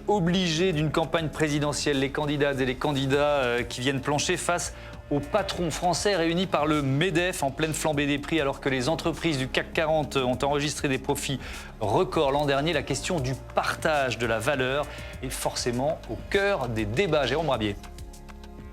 Obligé d'une campagne présidentielle, les candidates et les candidats qui viennent plancher face aux patrons français réunis par le MEDEF en pleine flambée des prix alors que les entreprises du CAC 40 ont enregistré des profits records l'an dernier. La question du partage de la valeur est forcément au cœur des débats. Jérôme Rabier.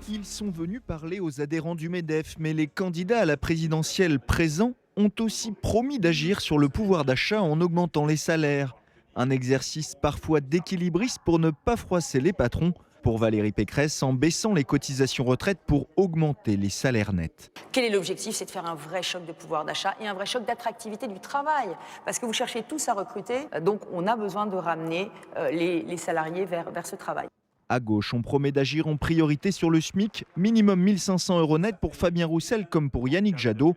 Ils sont venus parler aux adhérents du MEDEF, mais les candidats à la présidentielle présents ont aussi promis d'agir sur le pouvoir d'achat en augmentant les salaires. Un exercice parfois d'équilibriste pour ne pas froisser les patrons. Pour Valérie Pécresse, en baissant les cotisations retraite pour augmenter les salaires nets. Quel est l'objectif? C'est de faire un vrai choc de pouvoir d'achat et un vrai choc d'attractivité du travail. Parce que vous cherchez tous à recruter, donc on a besoin de ramener les salariés vers ce travail. À gauche, on promet d'agir en priorité sur le SMIC, minimum 1500 € net pour Fabien Roussel comme pour Yannick Jadot.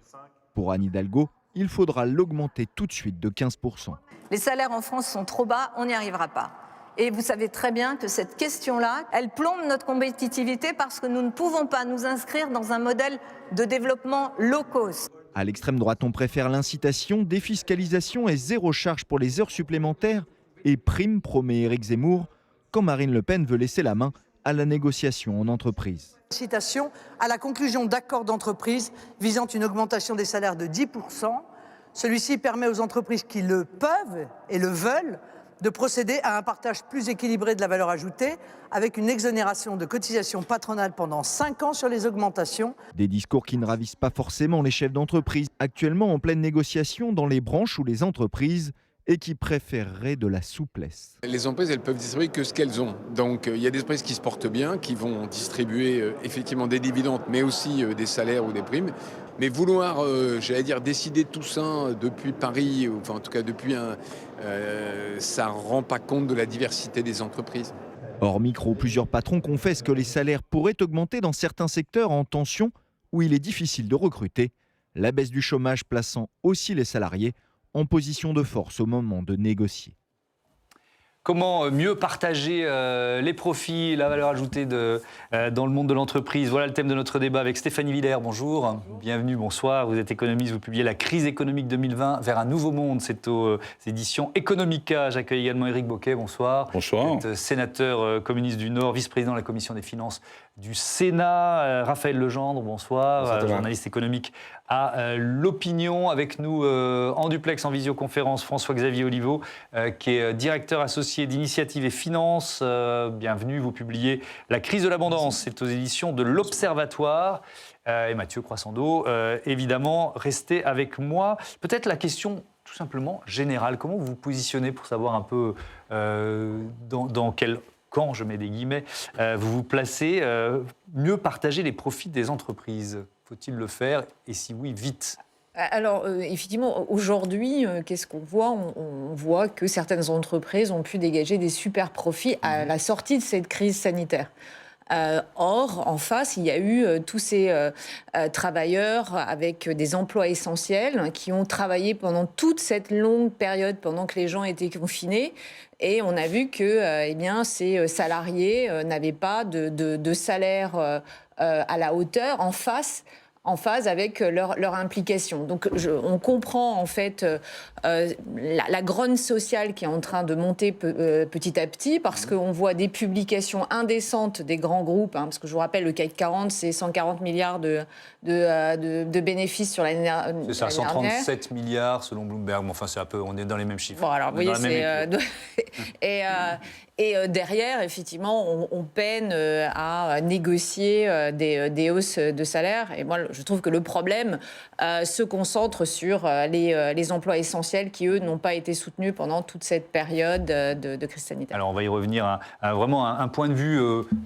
Pour Anne Hidalgo, il faudra l'augmenter tout de suite de 15%. Les salaires en France sont trop bas, on n'y arrivera pas. Et vous savez très bien que cette question-là, elle plombe notre compétitivité parce que nous ne pouvons pas nous inscrire dans un modèle de développement low cost. À l'extrême droite, on préfère l'incitation, défiscalisation et zéro charge pour les heures supplémentaires et prime, promet Éric Zemmour, quand Marine Le Pen veut laisser la main à la négociation en entreprise. Citation à la conclusion d'accords d'entreprise visant une augmentation des salaires de 10%. Celui-ci permet aux entreprises qui le peuvent et le veulent de procéder à un partage plus équilibré de la valeur ajoutée avec une exonération de cotisations patronales pendant 5 ans sur les augmentations. Des discours qui ne ravissent pas forcément les chefs d'entreprise, actuellement en pleine négociation dans les branches ou les entreprises, et qui préféreraient de la souplesse. Les entreprises, elles peuvent distribuer que ce qu'elles ont. Donc il y a des entreprises qui se portent bien, qui vont distribuer effectivement des dividendes, mais aussi des salaires ou des primes. Mais vouloir, j'allais dire, décider de tout ça depuis Paris, enfin en tout cas depuis ça ne rend pas compte de la diversité des entreprises. Hors micro, plusieurs patrons confessent que les salaires pourraient augmenter dans certains secteurs en tension où il est difficile de recruter. La baisse du chômage plaçant aussi les salariés en position de force au moment de négocier. Comment mieux partager les profits, la valeur ajoutée dans le monde de l'entreprise? Voilà le thème de notre débat avec Stéphanie Villers. Bonjour, bienvenue, bonsoir. Vous êtes économiste, vous publiez La crise économique 2020 vers un nouveau monde. C'est aux éditions Economica. J'accueille également Éric Bocquet, bonsoir. Bonsoir. Vous êtes sénateur communiste du Nord, vice-président de la Commission des finances du Sénat. Raphaël Legendre, bonsoir, journaliste économique à l'Opinion. Avec nous en duplex, en visioconférence, François-Xavier Oliveau, qui est directeur associé d'Initiative et Finances. Bienvenue, vous publiez La crise de l'abondance, c'est aux éditions de l'Observatoire. Et Mathieu Croissando, évidemment, restez avec moi. Peut-être la question tout simplement générale, comment vous vous positionnez pour savoir un peu dans quel camp, je mets des guillemets, vous vous placez, mieux partager les profits des entreprises? Faut-il le faire? Et si oui, vite? Alors, effectivement, aujourd'hui, qu'est-ce qu'on voit? On voit que certaines entreprises ont pu dégager des super profits à la sortie de cette crise sanitaire. Or, en face, il y a eu tous ces travailleurs avec des emplois essentiels qui ont travaillé pendant toute cette longue période, pendant que les gens étaient confinés. Et on a vu que ces salariés n'avaient pas de salaire à la hauteur en phase avec leur implication. Donc on comprend en fait la grogne sociale qui est en train de monter petit à petit parce qu'on voit des publications indécentes des grands groupes, parce que je vous rappelle, le CAC 40, c'est 140 milliards de bénéfices sur l'année dernière. C'est ça, 137 milliards selon Bloomberg, mais enfin c'est un peu, on est dans les mêmes chiffres. Bon, alors vous voyez, et derrière, effectivement, on peine à négocier des hausses de salaire. Et moi, je trouve que le problème se concentre sur les emplois essentiels qui, eux, n'ont pas été soutenus pendant toute cette période de crise sanitaire. Alors, on va y revenir à vraiment un point de vue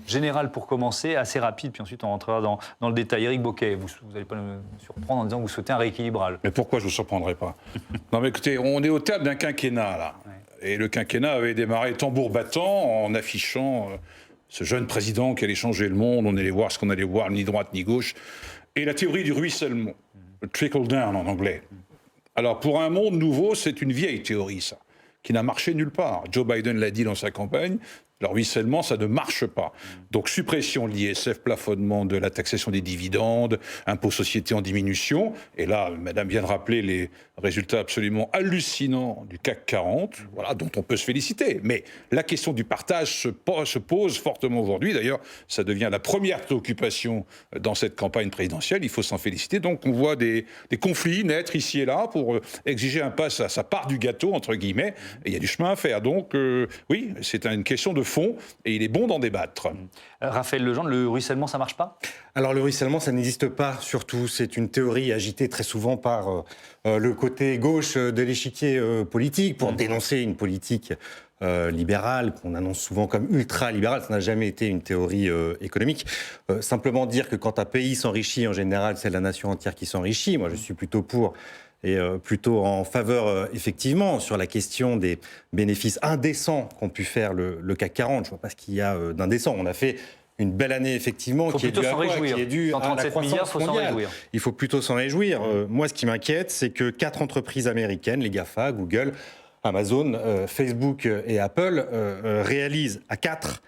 général pour commencer, assez rapide, puis ensuite on rentrera dans le détail. Éric Bocquet, vous n'allez pas me surprendre en disant que vous souhaitez un rééquilibrage. Mais pourquoi je ne vous surprendrai pas? Non, mais écoutez, on est au terme d'un quinquennat, là. Ouais. Et le quinquennat avait démarré tambour battant en affichant ce jeune président qui allait changer le monde. On allait voir ce qu'on allait voir, ni droite ni gauche. Et la théorie du ruissellement, le trickle down en anglais. Alors pour un monde nouveau, c'est une vieille théorie, ça, qui n'a marché nulle part. Joe Biden l'a dit dans sa campagne, Le ruissellement, ça ne marche pas. Donc suppression de l'ISF, plafonnement de la taxation des dividendes, impôt société en diminution. Et là, madame vient de rappeler les résultats absolument hallucinants du CAC 40, voilà, dont on peut se féliciter. Mais la question du partage se pose fortement aujourd'hui. D'ailleurs, ça devient la première préoccupation dans cette campagne présidentielle. Il faut s'en féliciter. Donc on voit des conflits naître ici et là pour exiger un pass à sa part du gâteau, entre guillemets. Et il y a du chemin à faire. Donc oui, c'est une question de fond et il est bon d'en débattre. Raphaël Legendre, le ruissellement, ça marche pas ? Alors le ruissellement, ça n'existe pas, surtout. C'est une théorie agitée très souvent par le côté gauche de l'échiquier politique pour dénoncer une politique libérale, qu'on annonce souvent comme ultra-libérale. Ça n'a jamais été une théorie économique. Simplement dire que quand un pays s'enrichit, en général, c'est la nation entière qui s'enrichit. Moi, je suis plutôt pour et plutôt en faveur, effectivement, sur la question des bénéfices indécents qu'ont pu faire le CAC 40. Je ne vois pas ce qu'il y a d'indécent. On a fait une belle année, effectivement, qui est due à quoi ? Qui est due à la croissance mondiale. Il faut plutôt s'en réjouir. Moi, ce qui m'inquiète, c'est que 4 entreprises américaines, les GAFA, Google, Amazon, Facebook et Apple, réalisent à 4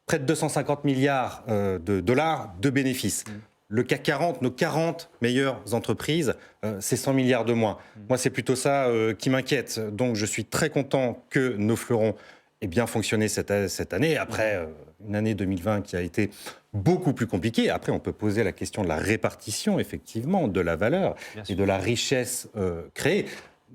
près de 250 milliards de dollars de bénéfices. Le CAC 40, nos 40 meilleures entreprises, c'est 100 milliards de moins. Moi, c'est plutôt ça qui m'inquiète. Donc, je suis très content que nos fleurons aient bien fonctionné cette année. Après, une année 2020 qui a été beaucoup plus compliquée. Après, on peut poser la question de la répartition, effectivement, de la valeur et de la richesse créée.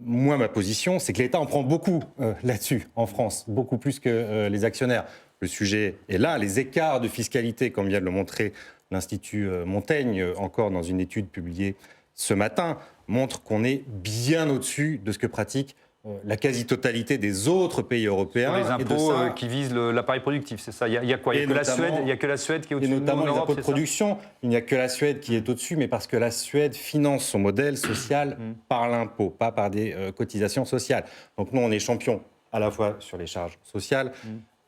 Moi, ma position, c'est que l'État en prend beaucoup là-dessus, en France, beaucoup plus que les actionnaires. Le sujet est là. Les écarts de fiscalité, comme vient de le montrer l'Institut Montaigne, encore dans une étude publiée ce matin, montre qu'on est bien au-dessus de ce que pratique la quasi-totalité des autres pays européens. Sur les impôts qui visent l'appareil productif, c'est ça. Il y a quoi ? Il n'y a que la Suède qui est au-dessus de nous en Europe, les impôts de production. Il n'y a que la Suède qui est au-dessus, mais parce que la Suède finance son modèle social par l'impôt, pas par des cotisations sociales. Donc nous, on est champion à la fois sur les charges sociales,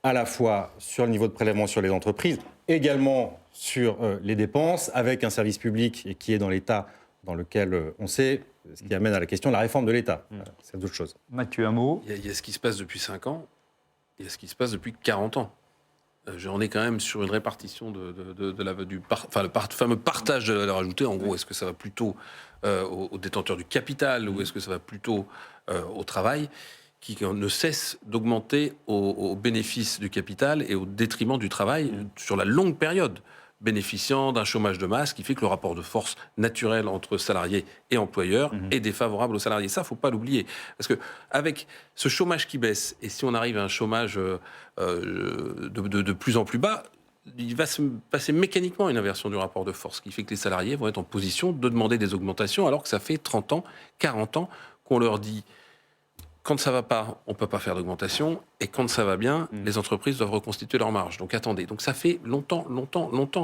à la fois sur le niveau de prélèvement sur les entreprises, également sur les dépenses, avec un service public qui est dans l'état dans lequel on sait, ce qui amène à la question de la réforme de l'État. C'est d'autres choses. Mathieu, un mot ? Il y a ce qui se passe depuis 5 ans, il y a ce qui se passe depuis 40 ans. On est quand même sur une répartition le fameux partage de la valeur ajoutée. En gros, est-ce que ça va plutôt aux détenteurs du capital ou est-ce que ça va plutôt au travail, qui ne cesse d'augmenter au bénéfice du capital et au détriment du travail sur la longue période, bénéficiant d'un chômage de masse qui fait que le rapport de force naturel entre salariés et employeurs est défavorable aux salariés. Ça, il ne faut pas l'oublier. Parce qu'avec ce chômage qui baisse, et si on arrive à un chômage de plus en plus bas, il va se passer mécaniquement une inversion du rapport de force, qui fait que les salariés vont être en position de demander des augmentations, alors que ça fait 30 ans, 40 ans qu'on leur dit quand ça ne va pas, on ne peut pas faire d'augmentation, et quand ça va bien, les entreprises doivent reconstituer leur marge. Donc attendez. Donc ça fait longtemps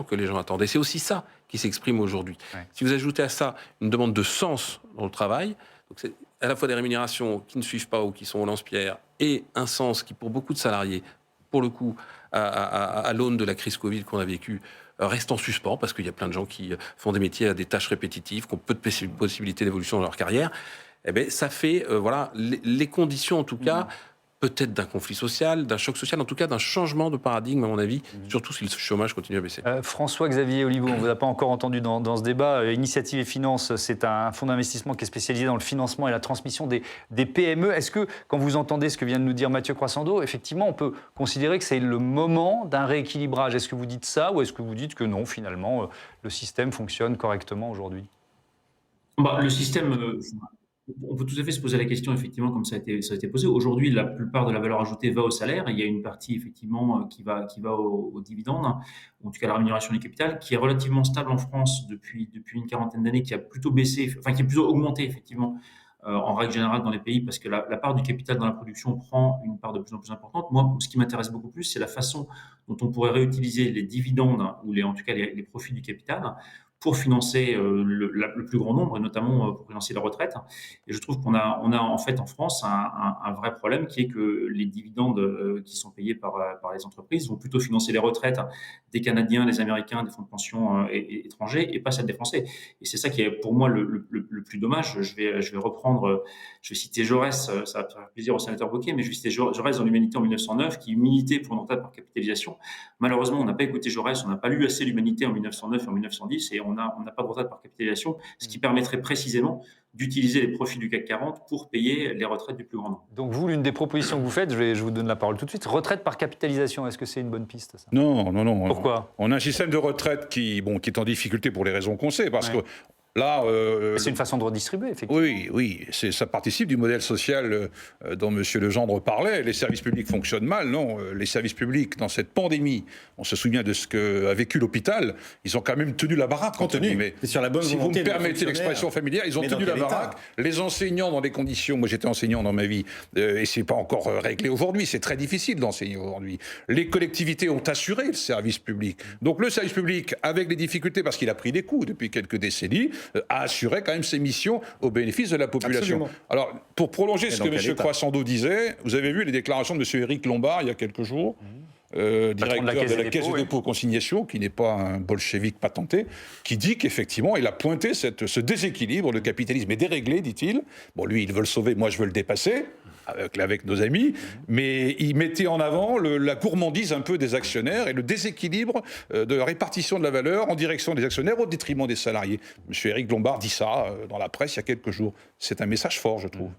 que les gens attendent. Et c'est aussi ça qui s'exprime aujourd'hui. Ouais. Si vous ajoutez à ça une demande de sens dans le travail, donc c'est à la fois des rémunérations qui ne suivent pas ou qui sont au lance-pierre, et un sens qui, pour beaucoup de salariés, pour le coup, à l'aune de la crise Covid qu'on a vécue, reste en suspens, parce qu'il y a plein de gens qui font des métiers à des tâches répétitives, qui ont peu de possibilités d'évolution dans leur carrière. Eh bien, ça fait les conditions, en tout cas, peut-être d'un conflit social, d'un choc social, en tout cas d'un changement de paradigme, à mon avis, surtout si le chômage continue à baisser. François-Xavier Oliveau, on ne vous a pas encore entendu dans ce débat. Initiative et Finance, c'est un fonds d'investissement qui est spécialisé dans le financement et la transmission des PME. Est-ce que, quand vous entendez ce que vient de nous dire Mathieu Croissando, effectivement, on peut considérer que c'est le moment d'un rééquilibrage ? Est-ce que vous dites ça ou est-ce que vous dites que non, finalement, le système fonctionne correctement aujourd'hui ? Le système... On peut tout à fait se poser la question, effectivement, comme ça a été posé. Aujourd'hui, la plupart de la valeur ajoutée va au salaire. Il y a une partie, effectivement, qui va aux dividendes, ou en tout cas à la rémunération du capital, qui est relativement stable en France depuis une quarantaine d'années, qui a plutôt baissé, enfin qui est plutôt augmenté, effectivement, en règle générale dans les pays, parce que la part du capital dans la production prend une part de plus en plus importante. Moi, ce qui m'intéresse beaucoup plus, c'est la façon dont on pourrait réutiliser les dividendes, ou en tout cas les profits du capital, pour financer le plus grand nombre, et notamment pour financer la retraite. Et je trouve qu'on a en fait en France un vrai problème qui est que les dividendes qui sont payés par les entreprises vont plutôt financer les retraites des Canadiens, des Américains, des fonds de pension étrangers et pas celles des Français. Et c'est ça qui est pour moi le plus dommage. Je vais reprendre, je vais citer Jaurès, ça va faire plaisir au sénateur Wauquiez, mais je vais citer Jaurès dans l'Humanité en 1909 qui militait pour une retraite par capitalisation. Malheureusement, on n'a pas écouté Jaurès, on n'a pas lu assez l'Humanité en 1909 et en 1910 et on n'a pas de retraite par capitalisation, ce qui permettrait précisément d'utiliser les profits du CAC 40 pour payer les retraites du plus grand nombre. Donc vous, l'une des propositions que vous faites, je vous donne la parole tout de suite, retraite par capitalisation, est-ce que c'est une bonne piste ça ? Non. Pourquoi ? On a un système de retraite qui est en difficulté pour les raisons qu'on sait, parce que là, c'est une façon de redistribuer, effectivement. Oui, ça participe du modèle social dont M. Legendre parlait. Les services publics fonctionnent mal, non. Les services publics, dans cette pandémie, on se souvient de ce qu'a vécu l'hôpital, ils ont quand même tenu la baraque. Mais sur la bonne si vous me permettez l'expression familière, ils ont tenu la baraque. Les enseignants dans des conditions, moi j'étais enseignant dans ma vie, et c'est pas encore réglé aujourd'hui, c'est très difficile d'enseigner aujourd'hui. Les collectivités ont assuré le service public. Donc le service public, avec les difficultés, parce qu'il a pris des coups depuis quelques décennies, a assuré quand même ses missions au bénéfice de la population. Absolument. Alors, pour prolonger ce que M. Croissando disait, vous avez vu les déclarations de M. Éric Lombard il y a quelques jours, directeur de la Caisse des dépôts et consignations, qui n'est pas un bolchevique patenté, qui dit qu'effectivement, il a pointé ce déséquilibre, le capitalisme est déréglé, dit-il. Bon, lui, il veut le sauver, moi, je veux le dépasser. Avec nos amis, mais il mettait en avant la gourmandise un peu des actionnaires et le déséquilibre de la répartition de la valeur en direction des actionnaires au détriment des salariés. M. Éric Lombard dit ça dans la presse il y a quelques jours. C'est un message fort, je trouve.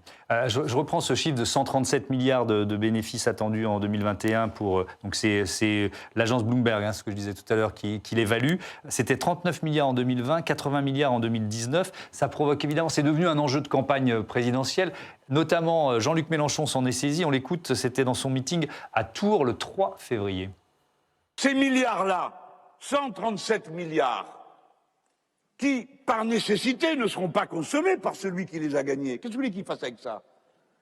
Je reprends ce chiffre de 137 milliards de bénéfices attendus en 2021 pour... donc c'est l'agence Bloomberg, ce que je disais tout à l'heure, qui l'évalue. C'était 39 milliards en 2020, 80 milliards en 2019. Ça provoque évidemment... C'est devenu un enjeu de campagne présidentielle. Notamment, Jean-Luc Mélenchon s'en est saisi. On l'écoute, c'était dans son meeting à Tours le 3 février. Ces milliards-là, 137 milliards, qui, par nécessité, ne seront pas consommés par celui qui les a gagnés. Qu'est-ce que vous voulez qu'il fasse avec ça?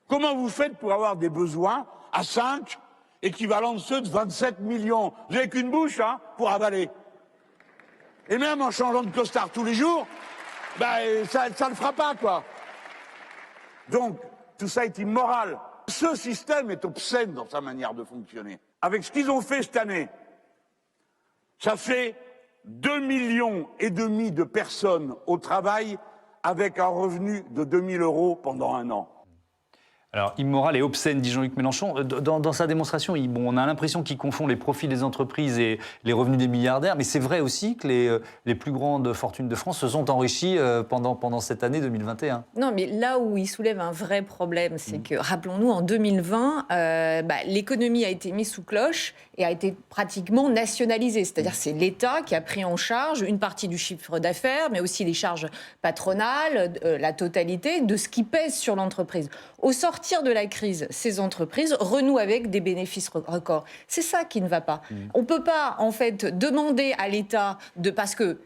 Comment vous faites pour avoir des besoins à 5, équivalents de ceux de 27 millions? Vous n'avez qu'une bouche, pour avaler. Et même en changeant de costard tous les jours, ça ne le fera pas, quoi. Donc, tout ça est immoral. Ce système est obscène dans sa manière de fonctionner. Avec ce qu'ils ont fait cette année, ça fait 2,5 millions de personnes au travail avec un revenu de 2 000 € pendant un an. Alors, immoral et obscène, dit Jean-Luc Mélenchon. Dans sa démonstration, on a l'impression qu'il confond les profits des entreprises et les revenus des milliardaires, mais c'est vrai aussi que les plus grandes fortunes de France se sont enrichies pendant cette année 2021. Non, mais là où il soulève un vrai problème, c'est que, rappelons-nous, en 2020, l'économie a été mise sous cloche et a été pratiquement nationalisée. C'est-à-dire c'est l'État qui a pris en charge une partie du chiffre d'affaires, mais aussi les charges patronales, la totalité de ce qui pèse sur l'entreprise. Au sortir de la crise, ces entreprises renouent avec des bénéfices records. C'est ça qui ne va pas. On ne peut pas, en fait, demander à l'État parce que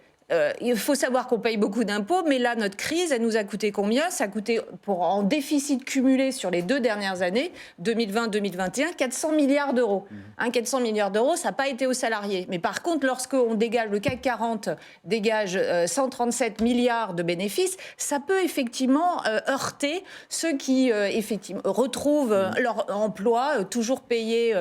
il faut savoir qu'on paye beaucoup d'impôts, mais là, notre crise, elle nous a coûté combien? Ça a coûté, en déficit cumulé sur les 2 dernières années, 2020-2021, 400 milliards d'euros. 400 milliards d'euros, ça n'a pas été aux salariés. Mais par contre, lorsqu'on dégage, le CAC 40 dégage 137 milliards de bénéfices, ça peut effectivement heurter ceux qui, effectivement, retrouvent leur emploi toujours payé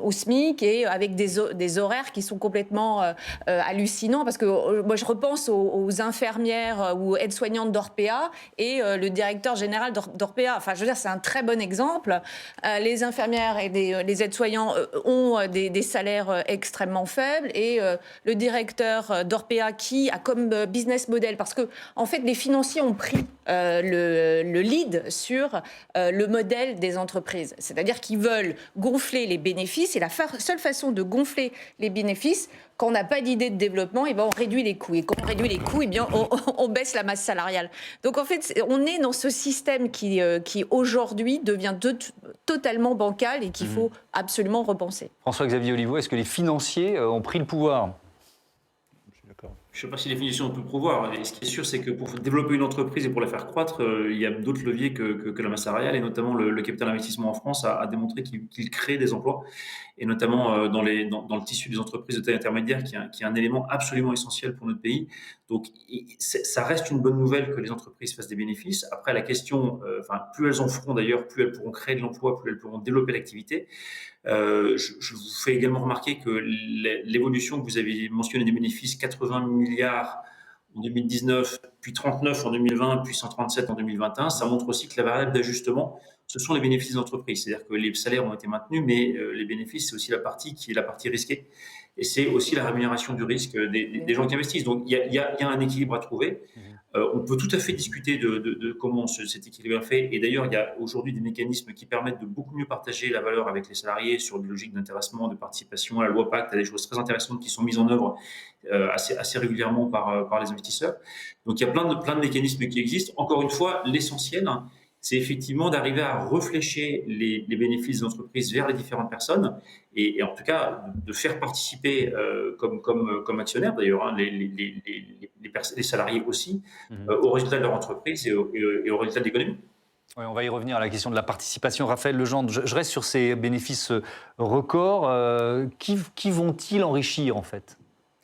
au SMIC et avec des horaires qui sont complètement hallucinant, parce que moi je repense aux infirmières ou aides-soignantes d'Orpea et le directeur général d'Orpea. Enfin, je veux dire, c'est un très bon exemple. Les infirmières et les aides-soignants ont des salaires extrêmement faibles et le directeur d'Orpea qui a comme business model, parce que en fait les financiers ont pris le lead sur le modèle des entreprises. C'est-à-dire qu'ils veulent gonfler les bénéfices et la seule façon de gonfler les bénéfices, quand on n'a pas d'idée de développement, on réduit les coûts. Et quand on réduit les coûts, on baisse la masse salariale. Donc en fait, on est dans ce système qui aujourd'hui devient totalement bancal et qu'il faut absolument repenser. François-Xavier Oliveau, est-ce que les financiers ont pris le pouvoir ? Je suis d'accord. Je ne sais pas si la définition on peut le prévoir. Et ce qui est sûr, c'est que pour développer une entreprise et pour la faire croître, il y a d'autres leviers que la masse salariale. Et notamment, le capital investissement en France a démontré qu'il crée des emplois. Et notamment dans le tissu des entreprises de taille intermédiaire, qui est un élément absolument essentiel pour notre pays. Donc, ça reste une bonne nouvelle que les entreprises fassent des bénéfices. Après, la question, plus elles en feront d'ailleurs, plus elles pourront créer de l'emploi, plus elles pourront développer l'activité. Je vous fais également remarquer que l'évolution que vous avez mentionnée des bénéfices, 80 milliards en 2019, puis 39 en 2020, puis 137 en 2021, ça montre aussi que la variable d'ajustement, ce sont les bénéfices des entreprises. C'est-à-dire que les salaires ont été maintenus, mais les bénéfices, c'est aussi la partie qui est la partie risquée. Et c'est aussi la rémunération du risque des gens qui investissent. Donc, il y a un équilibre à trouver. On peut tout à fait discuter de comment cet équilibre est fait. Et d'ailleurs, il y a aujourd'hui des mécanismes qui permettent de beaucoup mieux partager la valeur avec les salariés sur des logiques d'intéressement, de participation. La loi Pacte a des choses très intéressantes qui sont mises en œuvre assez régulièrement par les investisseurs. Donc, il y a plein de mécanismes qui existent. Encore une fois, l'essentiel, c'est effectivement d'arriver à réfléchir les bénéfices des entreprises vers les différentes personnes et en tout cas de faire participer comme actionnaires d'ailleurs les salariés aussi aux résultats de leur entreprise et aux résultats de l'économie. Oui, on va y revenir à la question de la participation. Raphaël Legendre, je reste sur ces bénéfices records. Qui vont-ils enrichir en fait ?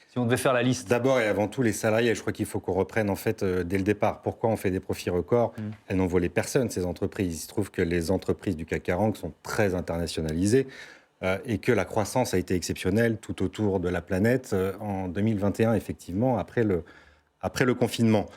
Si on devait faire la liste. D'abord et avant tout, les salariés. Je crois qu'il faut qu'on reprenne en fait dès le départ. Pourquoi on fait des profits records ? Elles n'ont volé personne, ces entreprises. Il se trouve que les entreprises du CAC 40 sont très internationalisées et que la croissance a été exceptionnelle tout autour de la planète en 2021, effectivement, après le confinement.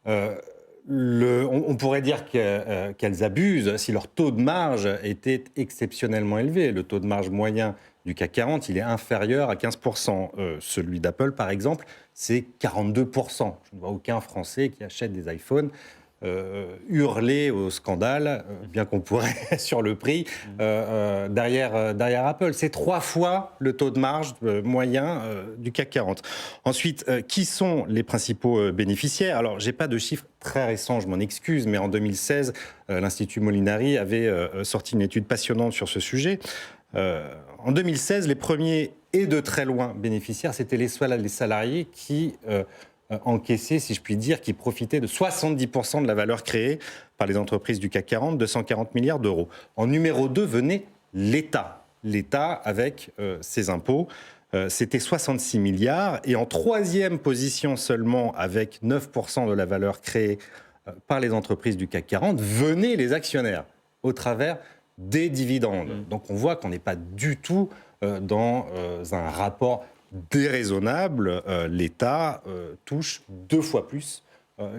On pourrait dire qu'elles abusent si leur taux de marge était exceptionnellement élevé. Le taux de marge moyen du CAC 40, il est inférieur à 15%. Celui d'Apple, par exemple, c'est 42%. Je ne vois aucun Français qui achète des iPhones hurler au scandale, bien qu'on pourrait, sur le prix, derrière Apple. C'est 3 fois le taux de marge moyen du CAC 40. Ensuite, qui sont les principaux bénéficiaires ? Alors, je n'ai pas de chiffres très récents, je m'en excuse, mais en 2016, l'Institut Molinari avait sorti une étude passionnante sur ce sujet. En 2016, les premiers et de très loin bénéficiaires, c'était les salariés qui encaissaient, si je puis dire, qui profitaient de 70% de la valeur créée par les entreprises du CAC 40, 240 milliards d'euros. En numéro 2 venait l'État. L'État avec ses impôts, c'était 66 milliards. Et en troisième position seulement, avec 9% de la valeur créée par les entreprises du CAC 40, venaient les actionnaires au travers des dividendes. Donc on voit qu'on n'est pas du tout dans un rapport déraisonnable. L'État touche 2 fois plus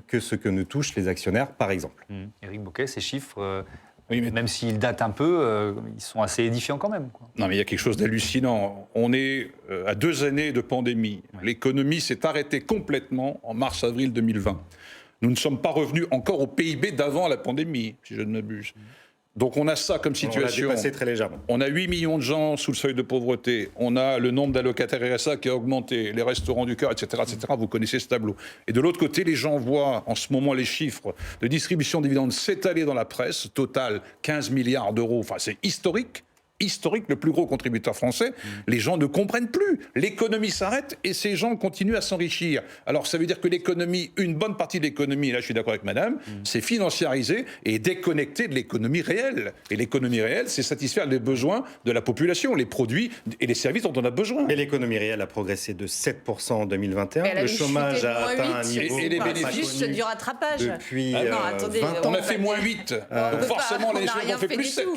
que ce que ne touchent les actionnaires, par exemple. Éric Bocquet, ces chiffres, oui, mais même s'ils datent un peu, ils sont assez édifiants quand même, quoi. Non, mais il y a quelque chose d'hallucinant. On est à 2 années de pandémie. Ouais. L'économie s'est arrêtée complètement en mars-avril 2020. Nous ne sommes pas revenus encore au PIB d'avant la pandémie, si je ne m'abuse. Donc on a ça comme situation. On l'a dépassé très légèrement. On a 8 millions de gens sous le seuil de pauvreté. On a le nombre d'allocataires RSA qui a augmenté, les restos du cœur, etc., etc. Vous connaissez ce tableau. Et de l'autre côté, les gens voient en ce moment les chiffres de distribution de dividendes s'étaler dans la presse. Total, 15 milliards d'euros. Enfin, c'est historique. Le plus gros contributeur français, les gens ne comprennent plus. L'économie s'arrête et ces gens continuent à s'enrichir. Alors ça veut dire que l'économie, une bonne partie de l'économie, là je suis d'accord avec madame, c'est financiarisé et déconnecté de l'économie réelle. Et l'économie réelle, c'est satisfaire les besoins de la population, les produits et les services dont on a besoin. Mais l'économie réelle a progressé de 7% en 2021. Le chômage a atteint un niveau... Et les bénéfices juste du rattrapage. Depuis attendez, 20 ans. On a fait moins 8. Donc forcément, les choses ont fait plus 7.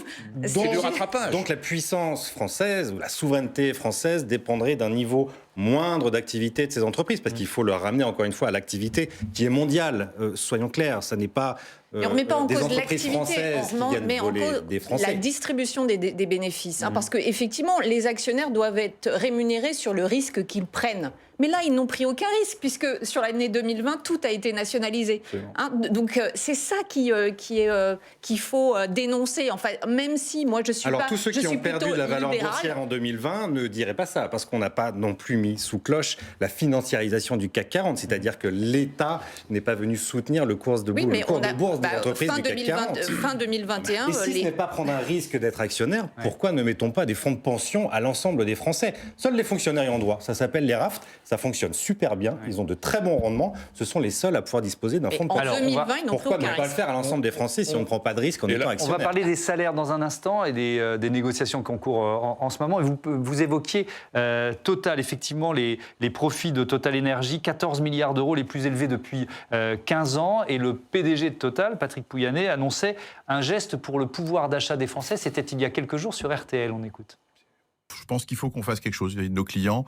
C'est du rattrapage. Donc la puissance française ou la souveraineté française dépendrait d'un niveau moindre d'activité de ces entreprises, parce qu'il faut leur ramener encore une fois à l'activité qui est mondiale. Soyons clairs, ça n'est pas on ne remet pas en des cause entreprises françaises qui viennent voler des Français. La distribution des bénéfices, parce qu'effectivement, les actionnaires doivent être rémunérés sur le risque qu'ils prennent. Mais là, ils n'ont pris aucun risque, puisque sur l'année 2020, tout a été nationalisé. Donc, c'est ça qu'il faut dénoncer. Enfin, même si moi, je suis Alors, pas... tous ceux qui ont perdu de la valeur boursière en 2020 ne diraient pas ça, parce qu'on n'a pas non plus mis sous cloche la financiarisation du CAC 40, c'est-à-dire que l'État n'est pas venu soutenir le cours de bourse des entreprises du CAC 40. Fin 2021... Et si ce n'est pas prendre un risque d'être actionnaire, pourquoi ne mettons pas des fonds de pension à l'ensemble des Français? Seuls les fonctionnaires y ont droit. Ça s'appelle les RAFT, ça fonctionne super bien, ils ont de très bons rendements, ce sont les seuls à pouvoir disposer d'un fonds de pension. En 2020, ils n'ont Pourquoi pris ne aucun pas le risque. faire à l'ensemble des Français si on ne prend pas de risque en étant actionnaire? On va parler des salaires dans un instant et des négociations qui ont cours en ce moment. Et vous évoquiez Total, effectivement, les profits de Total Énergie, 14 milliards d'euros, les plus élevés depuis 15 ans. Et le PDG de Total, Patrick Pouyanné, annonçait un geste pour le pouvoir d'achat des Français. C'était il y a quelques jours sur RTL, on écoute. Je pense qu'il faut qu'on fasse quelque chose vis-à-vis de nos clients.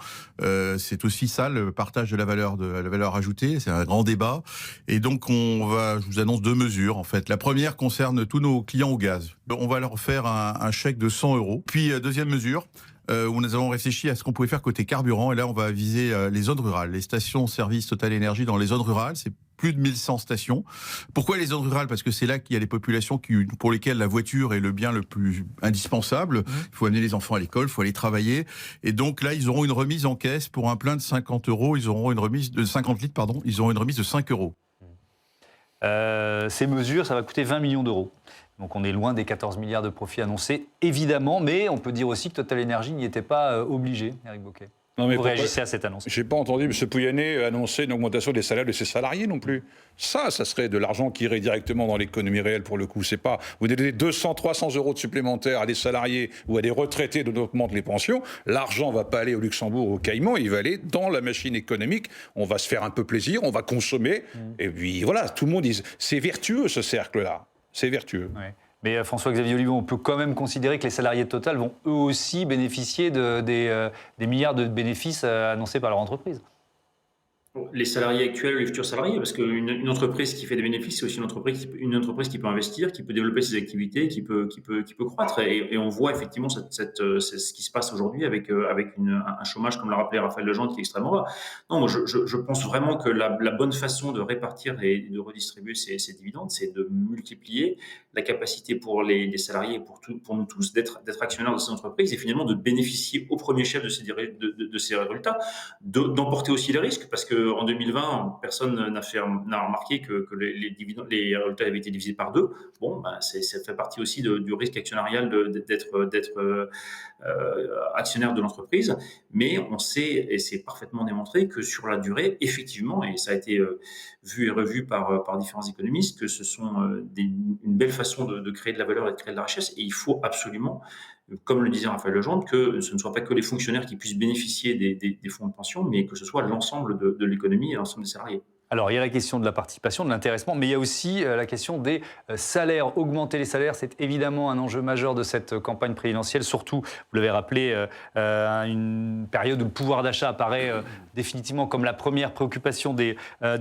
C'est aussi ça, le partage de la valeur ajoutée. C'est un grand débat. Et donc, je vous annonce 2 mesures, en fait. La première concerne tous nos clients au gaz. On va leur faire un chèque de 100 euros. Puis, deuxième mesure, où nous avons réfléchi à ce qu'on pouvait faire côté carburant. Et là, on va viser les zones rurales, les stations-service Total Énergie dans les zones rurales. C'est plus de 1100 stations. Pourquoi les zones rurales? Parce que c'est là qu'il y a les populations pour lesquelles la voiture est le bien le plus indispensable. Il faut amener les enfants à l'école, il faut aller travailler. Et donc là, ils auront une remise en caisse pour un plein de 50 euros. Ils auront une remise de 50 litres, pardon. Ils auront une remise de 5 euros. Ces mesures, ça va coûter 20 millions d'euros. Donc on est loin des 14 milliards de profits annoncés, évidemment, mais on peut dire aussi que Total Énergie n'y était pas obligé, Éric Bocquet. Vous réagissez à cette annonce? Je n'ai pas entendu M. Pouyanné annoncer une augmentation des salaires de ses salariés non plus. Ça serait de l'argent qui irait directement dans l'économie réelle pour le coup. C'est pas vous donnez 200, 300 euros de supplémentaires à des salariés ou à des retraités dont on augmente les pensions. L'argent ne va pas aller au Luxembourg ou au Caïman, il va aller dans la machine économique. On va se faire un peu plaisir, on va consommer. Et puis voilà, tout le monde dit c'est vertueux ce cercle-là. C'est vertueux. Ouais. Mais François-Xavier Oliveau, on peut quand même considérer que les salariés de Total vont eux aussi bénéficier des milliards de bénéfices annoncés par leur entreprise. Les salariés actuels ou les futurs salariés, parce qu'une entreprise qui fait des bénéfices, c'est aussi une entreprise qui peut investir, qui peut développer ses activités, qui peut croître. Et on voit effectivement c'est ce qui se passe aujourd'hui avec un chômage, comme l'a rappelé Raphaël Legendre, qui est extrêmement bas. Non, moi je pense vraiment que la bonne façon de répartir et de redistribuer ces dividendes, c'est de multiplier la capacité pour les salariés et pour nous tous d'être actionnaires de ces entreprises et finalement de bénéficier au premier chef de ces résultats, d'emporter aussi les risques, parce que en 2020, personne n'a remarqué que les résultats avaient été divisés par 2. Bon, ça fait partie aussi du risque actionnarial d'être actionnaire de l'entreprise. Mais on sait, et c'est parfaitement démontré, que sur la durée, effectivement, et ça a été vu et revu par différents économistes, que ce sont une belle façon de créer de la valeur et de créer de la richesse. Et il faut absolument, comme le disait Raphaël Legendre, que ce ne soit pas que les fonctionnaires qui puissent bénéficier des fonds de pension, mais que ce soit l'ensemble de l'économie et l'ensemble des salariés. Alors, il y a la question de la participation, de l'intéressement, mais il y a aussi la question des salaires. Augmenter les salaires, c'est évidemment un enjeu majeur de cette campagne présidentielle, surtout, vous l'avez rappelé, une période où le pouvoir d'achat apparaît définitivement comme la première préoccupation des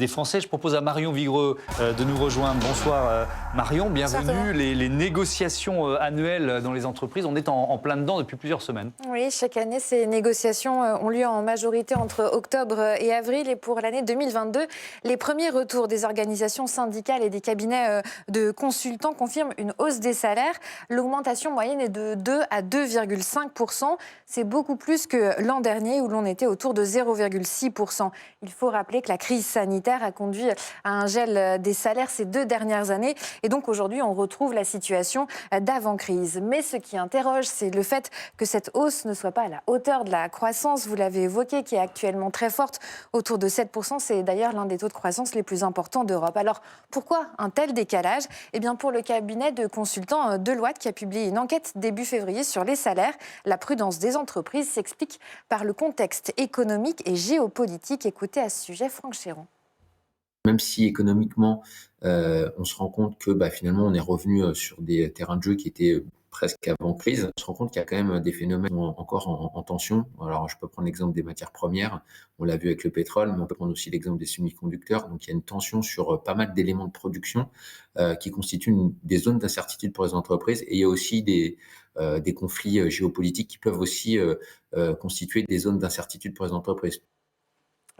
Français. Je propose à Marion Vigreux de nous rejoindre. Bonsoir Marion, bienvenue. Les négociations annuelles dans les entreprises, on est en plein dedans depuis plusieurs semaines. Oui, chaque année, ces négociations ont lieu en majorité entre octobre et avril. Et pour l'année 2022, les premiers retours des organisations syndicales et des cabinets de consultants confirment une hausse des salaires. L'augmentation moyenne est de 2 à 2,5%. C'est beaucoup plus que l'an dernier où l'on était autour de 0,6%. Il faut rappeler que la crise sanitaire a conduit à un gel des salaires ces 2 dernières années. Et donc aujourd'hui, on retrouve la situation d'avant-crise. Mais ce qui interroge, c'est le fait que cette hausse ne soit pas à la hauteur de la croissance. Vous l'avez évoqué, qui est actuellement très forte, autour de 7%. C'est d'ailleurs l'un des taux de croissance les plus importants d'Europe. Alors, pourquoi un tel décalage? Eh bien, pour le cabinet de consultants Deloitte, qui a publié une enquête début février sur les salaires, la prudence des entreprises s'explique par le contexte économique et géopolitique. Écoutez à ce sujet Franck Chéron. Même si économiquement, on se rend compte que finalement, on est revenu sur des terrains de jeu qui étaient presque avant crise, on se rend compte qu'il y a quand même des phénomènes encore en tension. Alors, je peux prendre l'exemple des matières premières, on l'a vu avec le pétrole, mais on peut prendre aussi l'exemple des semi-conducteurs. Donc, il y a une tension sur pas mal d'éléments de production qui constituent des zones d'incertitude pour les entreprises. Et il y a aussi des conflits géopolitiques qui peuvent aussi constituer des zones d'incertitude pour les entreprises.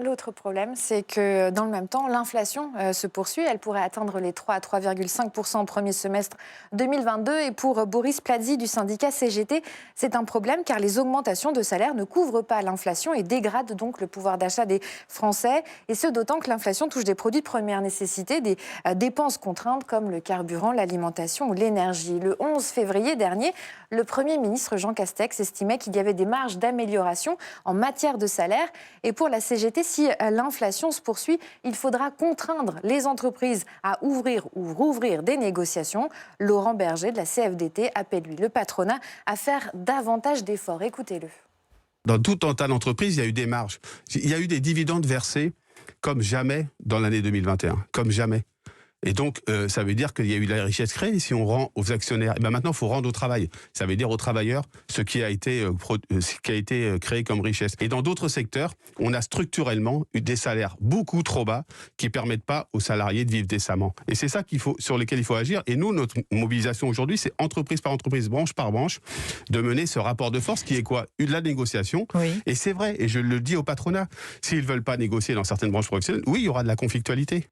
L'autre problème, c'est que dans le même temps, l'inflation se poursuit. Elle pourrait atteindre les 3 à 3,5% au premier semestre 2022. Et pour Boris Plazzi du syndicat CGT, c'est un problème car les augmentations de salaire ne couvrent pas l'inflation et dégradent donc le pouvoir d'achat des Français. Et ce, d'autant que l'inflation touche des produits de première nécessité, des dépenses contraintes comme le carburant, l'alimentation ou l'énergie. Le 11 février dernier, le Premier ministre Jean Castex estimait qu'il y avait des marges d'amélioration en matière de salaire. Et pour la CGT, si l'inflation se poursuit, il faudra contraindre les entreprises à ouvrir ou rouvrir des négociations. Laurent Berger de la CFDT appelle, lui, le patronat à faire davantage d'efforts. Écoutez-le. Dans tout un tas d'entreprises, il y a eu des marges. Il y a eu des dividendes versés comme jamais dans l'année 2021, comme jamais. Et donc, ça veut dire qu'il y a eu de la richesse créée. Si on rend aux actionnaires, et ben maintenant, il faut rendre au travail. Ça veut dire aux travailleurs ce qui a été créé comme richesse. Et dans d'autres secteurs, on a structurellement eu des salaires beaucoup trop bas qui ne permettent pas aux salariés de vivre décemment. Et c'est ça sur lesquels il faut agir. Et nous, notre mobilisation aujourd'hui, c'est entreprise par entreprise, branche par branche, de mener ce rapport de force qui est quoi ? De la négociation. Oui. Et c'est vrai, et je le dis au patronat, s'ils ne veulent pas négocier dans certaines branches professionnelles, oui, il y aura de la conflictualité.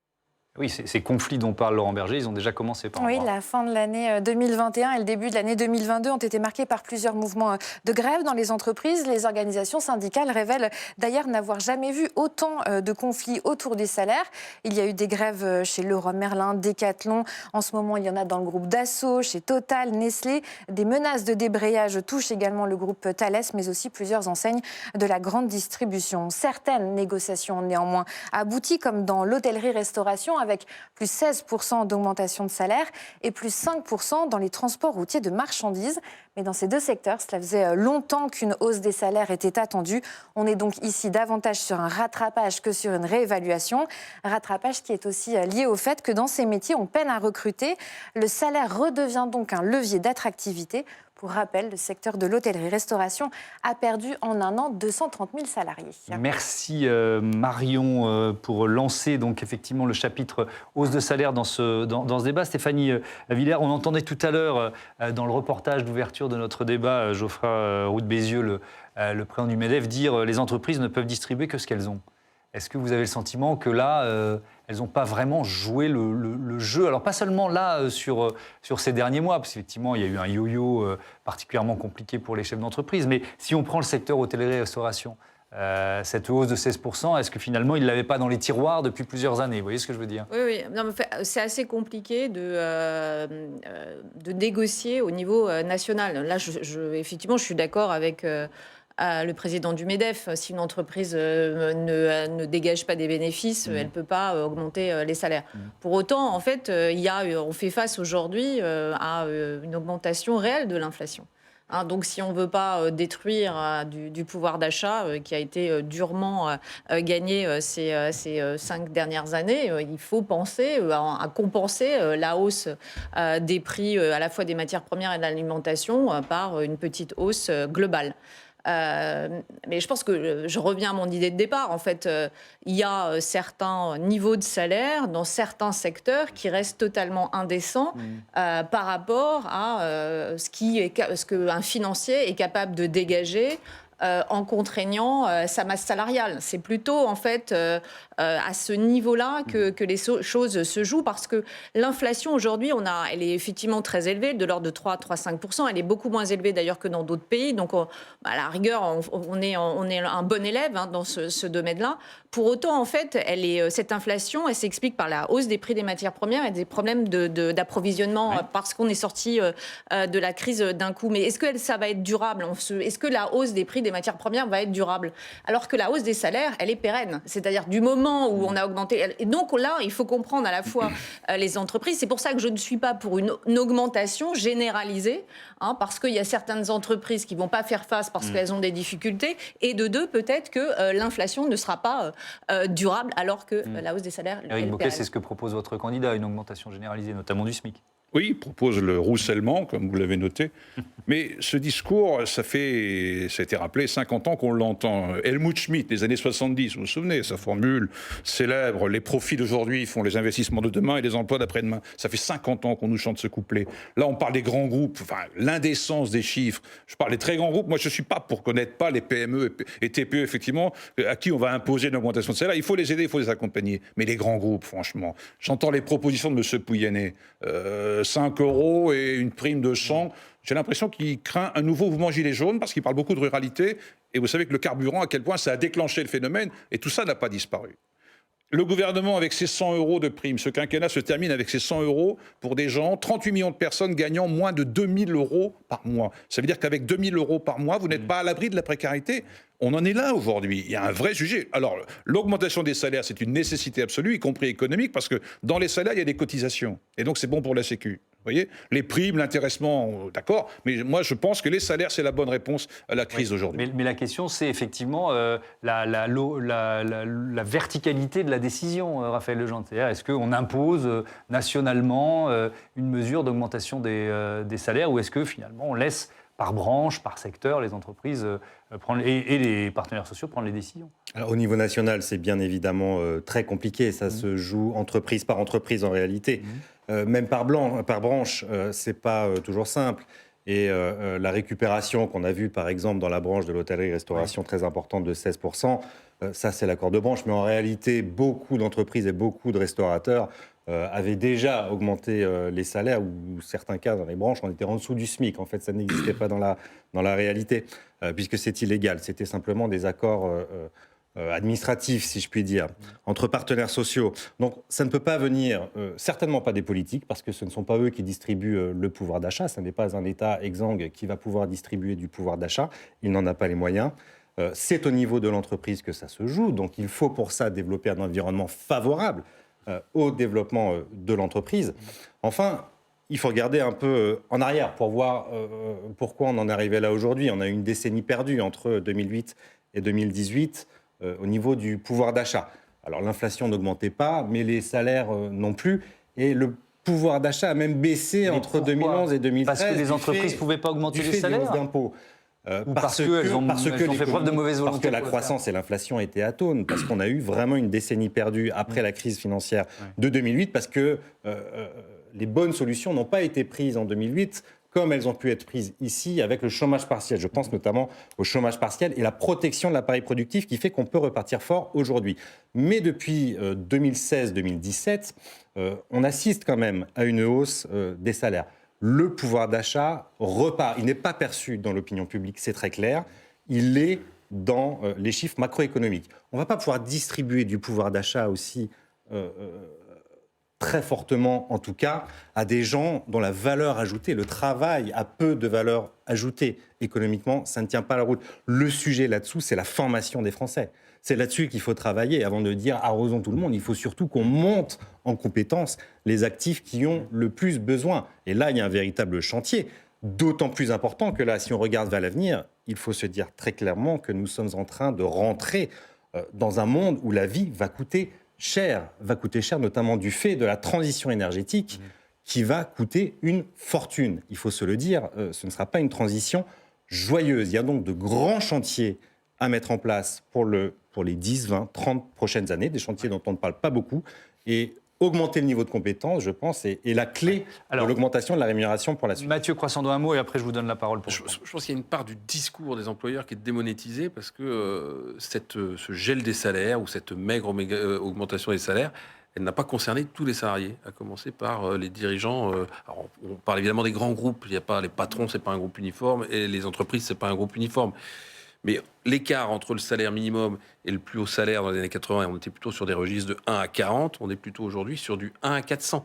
Oui, ces conflits dont parle Laurent Berger, ils ont déjà commencé par. Oui, la fin de l'année 2021 et le début de l'année 2022 ont été marqués par plusieurs mouvements de grève dans les entreprises. Les organisations syndicales révèlent d'ailleurs n'avoir jamais vu autant de conflits autour des salaires. Il y a eu des grèves chez Leroy Merlin, Decathlon. En ce moment, il y en a dans le groupe Dassault, chez Total, Nestlé. Des menaces de débrayage touchent également le groupe Thales, mais aussi plusieurs enseignes de la grande distribution. Certaines négociations ont néanmoins abouti, comme dans l'hôtellerie-restauration, avec plus 16% d'augmentation de salaire et plus 5% dans les transports routiers de marchandises. Mais dans ces deux secteurs, cela faisait longtemps qu'une hausse des salaires était attendue. On est donc ici davantage sur un rattrapage que sur une réévaluation. Rattrapage qui est aussi lié au fait que dans ces métiers, on peine à recruter. Le salaire redevient donc un levier d'attractivité. Pour rappel, le secteur de l'hôtellerie-restauration a perdu en un an 230 000 salariés. Merci Marion pour lancer donc effectivement le chapitre hausse de salaire dans ce débat. Stéphanie Villers, on entendait tout à l'heure dans le reportage d'ouverture de notre débat Geoffroy Roux de Bézieux, le président du MEDEF, dire les entreprises ne peuvent distribuer que ce qu'elles ont. Est-ce que vous avez le sentiment que là, elles n'ont pas vraiment joué le jeu ? Alors pas seulement là sur ces derniers mois, parce qu'effectivement il y a eu un yo-yo particulièrement compliqué pour les chefs d'entreprise, mais si on prend le secteur hôtellerie-restauration, cette hausse de 16%, est-ce que finalement ils ne l'avaient pas dans les tiroirs depuis plusieurs années ? Vous voyez ce que je veux dire ? Oui. Non, mais c'est assez compliqué de négocier au niveau national. Là, effectivement, je suis d'accord avec... le président du MEDEF, si une entreprise ne dégage pas des bénéfices, elle ne peut pas augmenter les salaires. Pour autant, en fait, on fait face aujourd'hui à une augmentation réelle de l'inflation. Donc, si on ne veut pas détruire du pouvoir d'achat qui a été durement gagné ces 5 dernières années, il faut penser à compenser la hausse des prix à la fois des matières premières et de l'alimentation par une petite hausse globale. Mais je pense que je reviens à mon idée de départ. En fait, il y a certains niveaux de salaire dans certains secteurs qui restent totalement indécents par rapport à ce qu'un financier est capable de dégager en contraignant sa masse salariale. C'est plutôt en fait à ce niveau-là que les choses se jouent, parce que l'inflation aujourd'hui, elle est effectivement très élevée, de l'ordre de 3,5%. Elle est beaucoup moins élevée d'ailleurs que dans d'autres pays. Donc à la rigueur, on est un bon élève dans ce domaine-là. Pour autant, en fait, cette inflation, elle s'explique par la hausse des prix des matières premières et des problèmes d'approvisionnement, parce qu'on est sorti de la crise d'un coup. Mais est-ce que ça va être durable ? Est-ce que la hausse des prix des matières premières va être durable ? Alors que la hausse des salaires, elle est pérenne. C'est-à-dire du moment où on a augmenté. Et donc là, il faut comprendre à la fois les entreprises. C'est pour ça que je ne suis pas pour une augmentation généralisée, parce qu'il y a certaines entreprises qui ne vont pas faire face parce qu'elles ont des difficultés. Et de deux, peut-être que l'inflation ne sera pas durable, alors que la hausse des salaires... Éric Bocquet, c'est ce que propose votre candidat, une augmentation généralisée, notamment du SMIC. Oui, il propose le ruissellement, comme vous l'avez noté. Mais ce discours, ça a été rappelé 50 ans qu'on l'entend. Helmut Schmidt, les années 70, vous vous souvenez, sa formule célèbre, les profits d'aujourd'hui font les investissements de demain et les emplois d'après-demain. Ça fait 50 ans qu'on nous chante ce couplet. Là, on parle des grands groupes, enfin, l'indécence des chiffres. Je parle des très grands groupes. Moi, je ne suis pas pour connaître pas les PME et TPE, effectivement, à qui on va imposer une augmentation de salaire. Il faut les aider, il faut les accompagner. Mais les grands groupes, franchement, j'entends les propositions de M. Pouyanné. 5 € et une prime de 100. J'ai l'impression qu'il craint un nouveau mouvement gilet jaune parce qu'il parle beaucoup de ruralité. Et vous savez que le carburant, à quel point ça a déclenché le phénomène. Et tout ça n'a pas disparu. Le gouvernement, avec ses 100 € de prime, ce quinquennat se termine avec ses 100 € pour des gens, 38 millions de personnes gagnant moins de 2 000 € par mois. Ça veut dire qu'avec 2 000 € par mois, vous n'êtes pas à l'abri de la précarité. On en est là aujourd'hui. Il y a un vrai sujet. Alors, l'augmentation des salaires, c'est une nécessité absolue, y compris économique, parce que dans les salaires, il y a des cotisations. Et donc, c'est bon pour la Sécu. Vous voyez, les primes, l'intéressement, d'accord. Mais moi, je pense que les salaires, c'est la bonne réponse à la crise d'aujourd'hui. Mais la question, c'est effectivement la verticalité de la décision, Raphaël Legendre. C'est-à-dire, est-ce qu'on impose nationalement une mesure d'augmentation des salaires ou est-ce que finalement on laisse par branche, par secteur, les entreprises prendre, et les partenaires sociaux prendre les décisions? Alors, au niveau national, c'est bien évidemment très compliqué. Ça se joue entreprise par entreprise en réalité. Même par branche, c'est pas toujours simple. Et la récupération qu'on a vue, par exemple, dans la branche de l'hôtellerie-restauration, très importante de 16%, ça, c'est l'accord de branche. Mais en réalité, beaucoup d'entreprises et beaucoup de restaurateurs avaient déjà augmenté les salaires, ou certains cas dans les branches, on était en dessous du SMIC. En fait, ça n'existait pas dans la réalité, puisque c'est illégal. C'était simplement des accords administratifs, si je puis dire, entre partenaires sociaux. Donc, ça ne peut pas venir, certainement pas des politiques, parce que ce ne sont pas eux qui distribuent le pouvoir d'achat. Ce n'est pas un État exsangue qui va pouvoir distribuer du pouvoir d'achat. Il n'en a pas les moyens. C'est au niveau de l'entreprise que ça se joue. Donc, il faut pour ça développer un environnement favorable au développement de l'entreprise. Enfin, il faut regarder un peu en arrière pour voir pourquoi on en est arrivé là aujourd'hui. On a eu une décennie perdue entre 2008 et 2018 au niveau du pouvoir d'achat. Alors l'inflation n'augmentait pas, mais les salaires non plus. Et le pouvoir d'achat a même baissé entre 2011 et 2013. Parce que les entreprises ne pouvaient pas augmenter les salaires d'impôts. Parce qu'elles ont fait preuve de mauvaise volonté. Parce que la croissance et l'inflation étaient atones, parce qu'on a eu vraiment une décennie perdue après la crise financière de 2008, parce que les bonnes solutions n'ont pas été prises en 2008, comme elles ont pu être prises ici avec le chômage partiel. Je pense notamment au chômage partiel et la protection de l'appareil productif qui fait qu'on peut repartir fort aujourd'hui. Mais depuis 2016-2017, on assiste quand même à une hausse des salaires. Le pouvoir d'achat repart. Il n'est pas perçu dans l'opinion publique, c'est très clair. Il est dans les chiffres macroéconomiques. On ne va pas pouvoir distribuer du pouvoir d'achat aussi très fortement, en tout cas, à des gens dont la valeur ajoutée, le travail a peu de valeur ajoutée. Économiquement, ça ne tient pas la route. Le sujet là-dessous, c'est la formation des Français. C'est là-dessus qu'il faut travailler. Avant de dire arrosons tout le monde, il faut surtout qu'on monte en compétence les actifs qui ont le plus besoin. Et là, il y a un véritable chantier, d'autant plus important que là, si on regarde vers l'avenir, il faut se dire très clairement que nous sommes en train de rentrer dans un monde où la vie va coûter cher notamment du fait de la transition énergétique qui va coûter une fortune. Il faut se le dire, ce ne sera pas une transition joyeuse. Il y a donc de grands chantiers à mettre en place pour les 10, 20, 30 prochaines années, des chantiers dont on ne parle pas beaucoup. Et augmenter le niveau de compétence, je pense, est la clé de l'augmentation de la rémunération pour la suite. Mathieu Croissant, un mot, et après je vous donne la parole. Je pense qu'il y a une part du discours des employeurs qui est démonétisée parce que ce gel des salaires ou cette maigre augmentation des salaires, elle n'a pas concerné tous les salariés, à commencer par les dirigeants. Alors on parle évidemment des grands groupes, il n'y a pas les patrons, c'est pas un groupe uniforme, et les entreprises, c'est pas un groupe uniforme. Mais l'écart entre le salaire minimum et le plus haut salaire dans les années 80, on était plutôt sur des registres de 1 à 40, on est plutôt aujourd'hui sur du 1 à 400.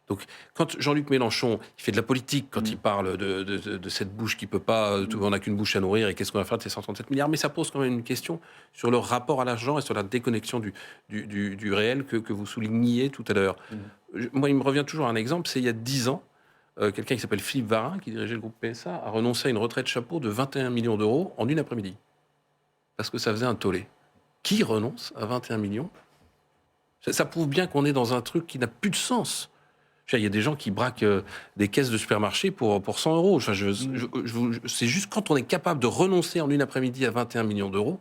Donc quand Jean-Luc Mélenchon il fait de la politique, quand il parle de cette bouche qui peut pas, on n'a qu'une bouche à nourrir et qu'est-ce qu'on va faire de ces 137 milliards, mais ça pose quand même une question sur leur rapport à l'argent et sur la déconnexion du réel que vous souligniez tout à l'heure. Moi, il me revient toujours un exemple, c'est il y a 10 ans, quelqu'un qui s'appelle Philippe Varin, qui dirigeait le groupe PSA, a renoncé à une retraite chapeau de 21 millions d'euros en une après-midi. Parce que ça faisait un tollé. Qui renonce à 21 millions ? Ça prouve bien qu'on est dans un truc qui n'a plus de sens. Il y a des gens qui braquent des caisses de supermarché pour 100 euros. Enfin, c'est juste quand on est capable de renoncer en une après-midi à 21 millions d'euros,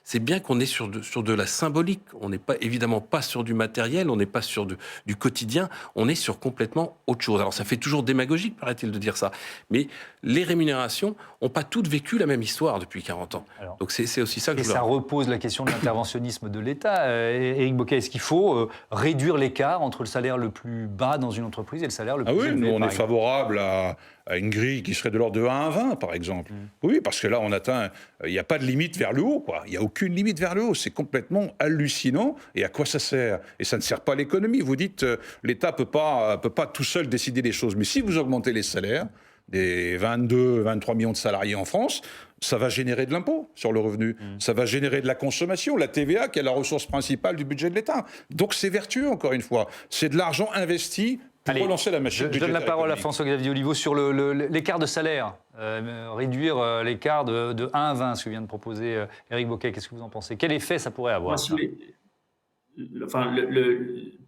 c'est bien qu'on est sur de la symbolique. On n'est pas, évidemment pas sur du matériel, on n'est pas sur du quotidien, on est sur complètement autre chose. Alors ça fait toujours démagogique, paraît-il, de dire ça. Mais les rémunérations n'ont pas toutes vécu la même histoire depuis 40 ans. Alors, donc c'est aussi ça que je voulais... Et ça repose la question de l'interventionnisme de l'État. Éric Bocquet, est-ce qu'il faut réduire l'écart entre le salaire le plus bas dans une entreprise et le salaire le plus élevé? Nous, on est favorable à une grille qui serait de l'ordre de 1 à 20, par exemple. Oui, parce que là, on atteint... Il n'y a pas de limite vers le haut, quoi. Il n'y a aucune limite vers le haut. C'est complètement hallucinant. Et à quoi ça sert? Et ça ne sert pas l'économie. Vous dites, l'État peut pas tout seul décider des choses. Mais si vous augmentez les salaires des 23 millions de salariés en France, ça va générer de l'impôt sur le revenu. Ça va générer de la consommation, la TVA, qui est la ressource principale du budget de l'État. Donc c'est vertueux, encore une fois. C'est de l'argent investi pour relancer la machine budgétaire. Je donne la parole à François-Xavier Oliveau sur l'écart de salaire. Réduire l'écart de 1 à 20, ce que vient de proposer Éric Bocquet. Qu'est-ce que vous en pensez? Quel effet ça pourrait avoir?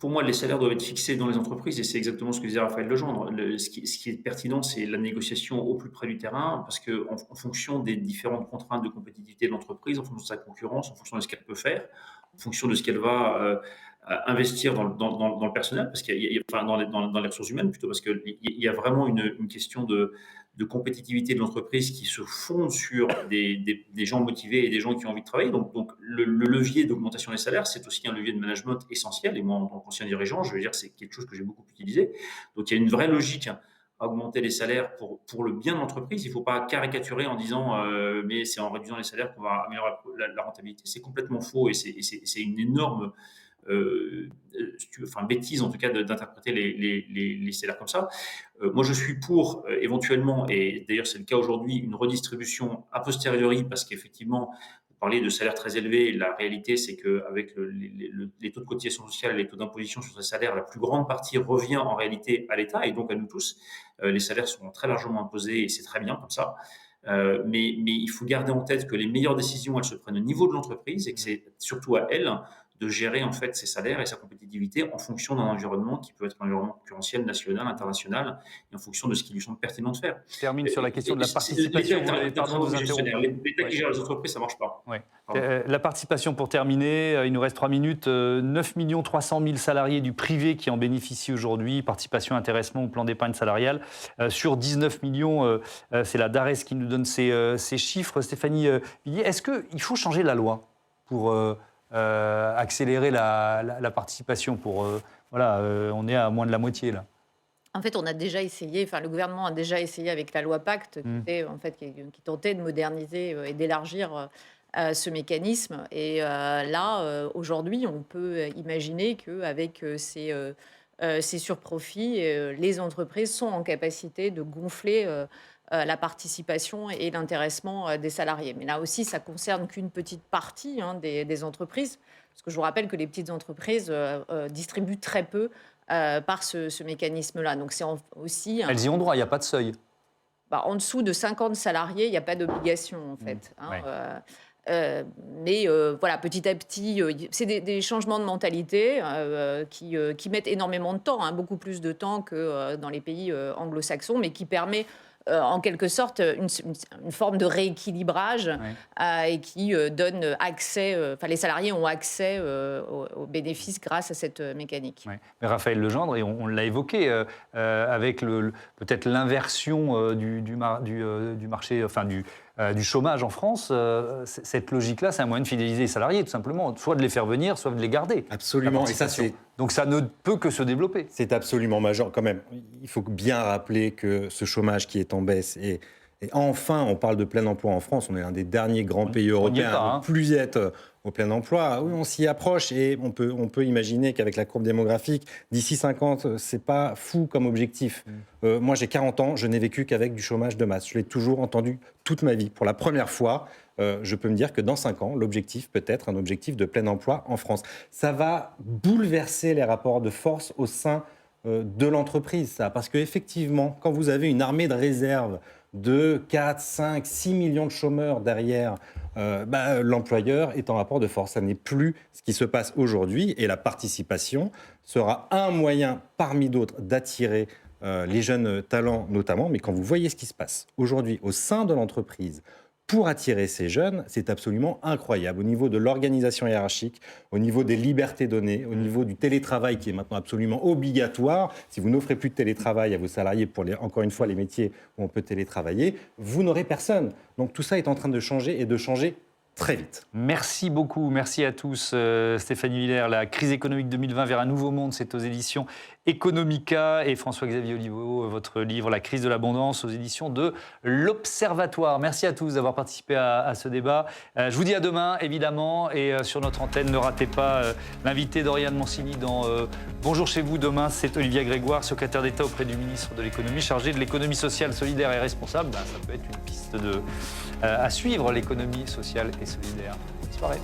Pour moi, les salaires doivent être fixés dans les entreprises et c'est exactement ce que disait Raphaël Legendre. Ce qui est pertinent, c'est la négociation au plus près du terrain parce qu'en fonction des différentes contraintes de compétitivité de l'entreprise, en fonction de sa concurrence, en fonction de ce qu'elle peut faire, en fonction de ce qu'elle va investir dans le personnel, parce qu'il y a, dans les ressources humaines plutôt, parce qu'il y a vraiment une question de compétitivité de l'entreprise qui se fonde sur des gens motivés et des gens qui ont envie de travailler. Donc le levier d'augmentation des salaires, c'est aussi un levier de management essentiel. Et moi, en tant qu'ancien dirigeant, je veux dire, c'est quelque chose que j'ai beaucoup utilisé. Donc il y a une vraie logique à augmenter les salaires pour le bien de l'entreprise. Il ne faut pas caricaturer en disant mais c'est en réduisant les salaires qu'on va améliorer la rentabilité. C'est complètement faux et c'est une énorme bêtise en tout cas d'interpréter les salaires comme ça. Moi je suis pour éventuellement, et d'ailleurs c'est le cas aujourd'hui, une redistribution a posteriori parce qu'effectivement vous parlez de salaires très élevés, la réalité c'est qu'avec les taux de cotisation sociale et les taux d'imposition sur ces salaires, la plus grande partie revient en réalité à l'État et donc à nous tous. Les salaires sont très largement imposés et c'est très bien comme ça. Mais il faut garder en tête que les meilleures décisions elles se prennent au niveau de l'entreprise et que c'est surtout à elle de gérer en fait ses salaires et sa compétitivité en fonction d'un environnement qui peut être un environnement concurrentiel, national, international, et en fonction de ce qui lui semble pertinent de faire. Je termine sur la question de la participation. L'État qui gère les entreprises, ça ne marche pas. Ouais. La participation, pour terminer, il nous reste 3 minutes. 9 300 000 salariés du privé qui en bénéficient aujourd'hui, participation, intéressement au plan d'épargne salariale. Sur 19 millions, c'est la DARES qui nous donne ces chiffres. Stéphanie Villiers, est-ce qu'il faut changer la loi pour... accélérer la participation on est à moins de la moitié là. En fait, on a déjà essayé, le gouvernement a déjà essayé avec la loi Pacte qui tentait de moderniser et d'élargir ce mécanisme. Et là, aujourd'hui, on peut imaginer qu'avec ces surprofits, les entreprises sont en capacité de gonfler la participation et l'intéressement des salariés. Mais là aussi, ça ne concerne qu'une petite partie des entreprises, parce que je vous rappelle que les petites entreprises distribuent très peu par ce mécanisme-là. Donc c'est aussi... Elles y ont droit, il n'y a pas de seuil. En dessous de 50 salariés, il n'y a pas d'obligation, en fait. Mais voilà, petit à petit, c'est des changements de mentalité qui mettent énormément de temps, beaucoup plus de temps que dans les pays anglo-saxons, mais qui permet en quelque sorte une forme de rééquilibrage et qui donne accès, les salariés ont accès aux bénéfices grâce à cette mécanique. Mais Raphaël Legendre, et on l'a évoqué, avec peut-être l'inversion du marché, du chômage en France, cette logique-là, c'est un moyen de fidéliser les salariés, tout simplement, soit de les faire venir, soit de les garder. Absolument, et ça donc ça ne peut que se développer. C'est absolument majeur quand même. Il faut bien rappeler que ce chômage qui est en baisse, et enfin on parle de plein emploi en France, on est l'un des derniers grands pays européens à ne plus être au plein emploi. Oui, on s'y approche et on peut imaginer qu'avec la courbe démographique, d'ici 50, c'est pas fou comme objectif. Moi j'ai 40 ans, je n'ai vécu qu'avec du chômage de masse. Je l'ai toujours entendu toute ma vie. Pour la première fois, je peux me dire que dans 5 ans, l'objectif peut être un objectif de plein emploi en France. Ça va bouleverser les rapports de force au sein de l'entreprise, ça. Parce qu'effectivement, quand vous avez une armée de réserve de 4, 5, 6 millions de chômeurs derrière, l'employeur est en rapport de force. Ça n'est plus ce qui se passe aujourd'hui et la participation sera un moyen parmi d'autres d'attirer les jeunes talents notamment. Mais quand vous voyez ce qui se passe aujourd'hui au sein de l'entreprise, pour attirer ces jeunes, c'est absolument incroyable. Au niveau de l'organisation hiérarchique, au niveau des libertés données, au niveau du télétravail qui est maintenant absolument obligatoire. Si vous n'offrez plus de télétravail à vos salariés pour, encore une fois, les métiers où on peut télétravailler, vous n'aurez personne. Donc tout ça est en train de changer et de changer très vite. Merci beaucoup, merci à tous. Stéphanie Villers, La crise économique 2020 vers un nouveau monde, c'est aux éditions Economica. Et François-Xavier Oliveau, votre livre La crise de l'abondance aux éditions de l'Observatoire. Merci à tous d'avoir participé à ce débat. Je vous dis à demain, évidemment. Et sur notre antenne, ne ratez pas l'invité d'Oriane Mancini dans Bonjour chez vous. Demain, c'est Olivia Grégoire, secrétaire d'État auprès du ministre de l'économie, chargé de l'économie sociale, solidaire et responsable. Ça peut être une piste à suivre, l'économie sociale et solidaire. Bonne soirée.